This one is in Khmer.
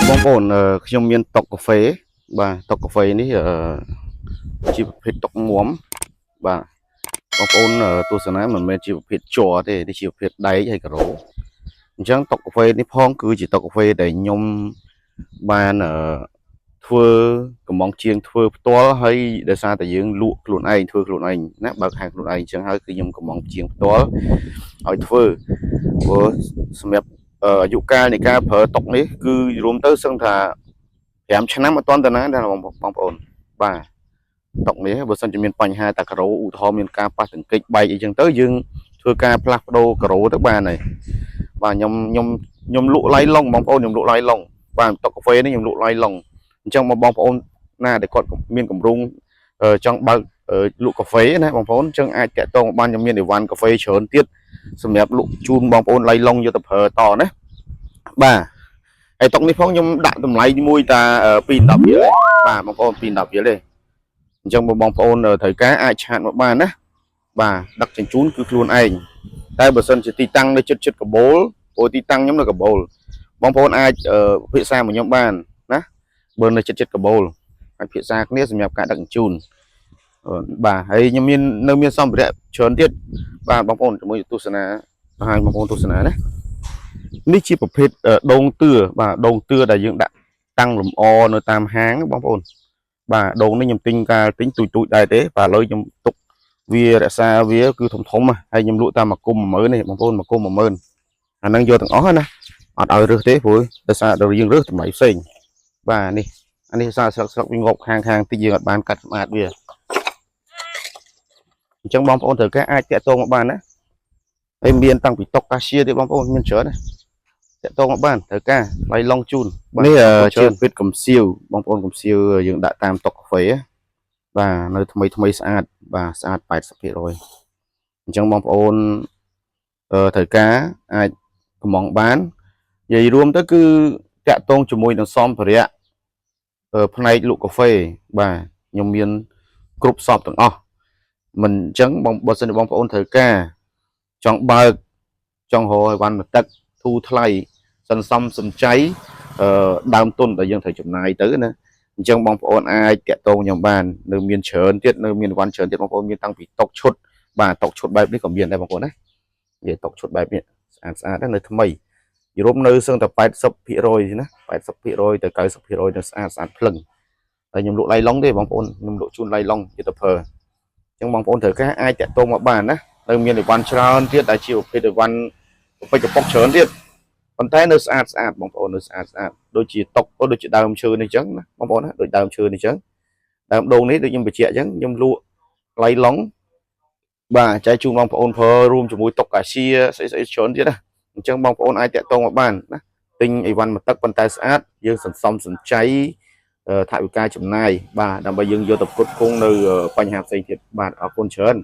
បងប្អូនខ្ញុំមានតុកកាហ្វេបាទតុកកាហ្វេនេះជាប្រភេទតុកងំបាទបងប្អូនទស្សនាមិនមែនជាប្រភេទជ័រទេនេះជាប្រភេទដែកហើយការ៉ូអញ្ចឹងតុកកាហ្វេនេះផងគឺជាតុកកាហ្វេដែលខ្ញុំបានធ្វើកំងជាងធ្វើផ្ទាល់ហើយដោយសារតែយើងលក់ខ្លួនឯងធ្វើខ្លួនឯងណាបើកហាងខ្លួនឯងអញ្ចឹងហើយគឺខ្ញុំកំងជាងផ្ទាល់ឲ្យធ្វើព្រោះសម្រាប់អាយុកាលនៃការប្រើតុកនេះគឺរួមទៅសឹងថា5ឆ្នាំអត់ទាន់ទៅណាដែរបងប្អូនបាទតុកនេះបើសិនជាមានបញ្ហាតាការ៉ូឧទាហរណ៍មានការប៉ះទង្គិចបែកអីចឹងទៅយើងធ្វើការផ្លាស់ប្ដូរការ៉ូទៅបានហើយបាទខ្ញុំលក់ឡៃឡុងបងប្អូនខ្ញុំលក់ឡៃឡុងបាទតុកកាហ្វេនេះខ្ញុំលក់ឡៃឡុងអញ្ចឹងមកបងប្អូនណាដែលគាត់មានកម្រងចង់បើកលក់កាហ្វេណាបងប្អូនអញ្ចឹងអាចតាក់ទងបានខ្ញុំមានអីវ៉ាន់កាហ្វេច្រើនទៀតសម្រាប់លក់ជូនបងប្អូនឡៃឡុងយកទៅប្រើតណាបាទហើយតុកនេះផងខ្ញុំដាក់តម្លៃមួយតា210រៀលបាទបងប្អូន210រៀលទេអញ្ចឹងបងប្អូនត្រូវការអាចឆាតមកបានណាបាទដឹកជញ្ជូនគឺខ្លួនឯងតែបើសិនជាទីតាំងនៅជិតកាបូលព្រោះទីតាំងខ្ញុំនៅកាបូលបងប្អូនអាចពិភាក្សាមកខ្ញុំបានណាបើនៅជិតកាបូលអាចពិភាក្សាគ្នាសម្រាប់ការដឹកជញ្ជូនបាទហើយខ្ញុំមានសម្ភារៈច្រើនទៀតបាទបងប្អូនជាមួយទស្សនាបង្ហាញបងប្អូនទស្សនាណានេះជាប្រភេទដងទឿបាទដងទឿដែលយើងដាក់តាំងលម្អនៅតាមហាងបងប្អូនបាទដងនេះខ្ញុំទិញទូចដែរទេបាទឥឡូវខ្ញុំទុកវារក្សាវាគឺធំហើយខ្ញុំលក់តាម1គុំ10000នេះបងប្អូន1គុំ10000អាហ្នឹងយកទាំងអស់ណាអត់ឲ្យរើសទេព្រោះដោយសារដល់យើងរើសតម្លៃផ្សេងបាទនេះអានេះសារស្លឹកវាងប់ខាងតិចយើងអត់បានកាត់ស្អាតវាអញ្ចឹងបងប្អូនត្រូវការអាចតាក់ទងមកបានណាហើយមានតាំងពីតុកកាសៀទៀតបងប្អូនមានច្រើនណាតាក់ទងមកបានត្រូវការឡៃឡុងជូននេះជាពិតកំសៀវបងប្អូនកំសៀវយើងដាក់តាមតុកកាហ្វេបាទនៅថ្មីស្អាតបាទស្អាត80%អញ្ចឹងបងប្អូនត្រូវការអាចកំងបាននិយាយរួមទៅគឺតាក់ទងជាមួយនឹងសម្ភារៈផ្នែកលក់កាហ្វេបាទខ្ញុំមានគ្រប់សពទាំងអស់មិនអញ្ចឹងបើសិនជាបងប្អូនត្រូវការចង់បើកចង់រកអីវ៉ាន់មកទឹកធូរថ្លៃសន្សំសំចៃដើមទុនដែលយើងត្រូវចំណាយទៅណាអញ្ចឹងបងប្អូនអាចតាក់ទងខ្ញុំបាននៅមានច្រើនទៀតនៅមានវ៉ាន់ច្រើនទៀតបងប្អូនមានតាំងពីតុកឈុតបាទតុកឈុតបែបនេះក៏មានដែរបងប្អូនណានិយាយតុកឈុតបែបនេះស្អាតនៅថ្មីយូរ៉ុបនៅសឹងតែ80%ណា80%ទៅ90%នៅស្អាតភ្លឹងហើយខ្ញុំលក់ឡៃឡុងទេបងប្អូនខ្ញុំលក់ជូនឡៃឡុងជាទៅប្រើអញ្ចឹងបងប្អូនត្រូវការអាចតាក់ទងមកបានណានៅមានអីវ៉ាន់ច្រើនទៀតដែលជាប្រភេទអីវ៉ាន់ប្រពេចកប៉ុកច្រើនទៀតប៉ុន្តែនៅស្អាតបងប្អូននៅស្អាតដូចជាតុកដូចជាដើមឈើនេះអញ្ចឹងណាបងប្អូនណាដូចដើមឈើនេះអញ្ចឹងដើមដូងនេះដូចខ្ញុំបញ្ជាក់អញ្ចឹងខ្ញុំលក់ឡៃឡុងបាទចែកជូនបងប្អូនប្រើរួមជាមួយតុកកាសៀស្អីច្រើនទៀតណាអញ្ចឹងបងប្អូនអាចតាក់ទងមកបានណាទិញអីវ៉ាន់មកទឹកប៉ុន្តែស្អាតយើងសន្សំសំចៃថវិកាចំណាយបាទដើម្បីយើងយកទៅផ្គត់ផ្គង់នៅបញ្ហាផ្សេងទៀតបាទអរគុណច្រើន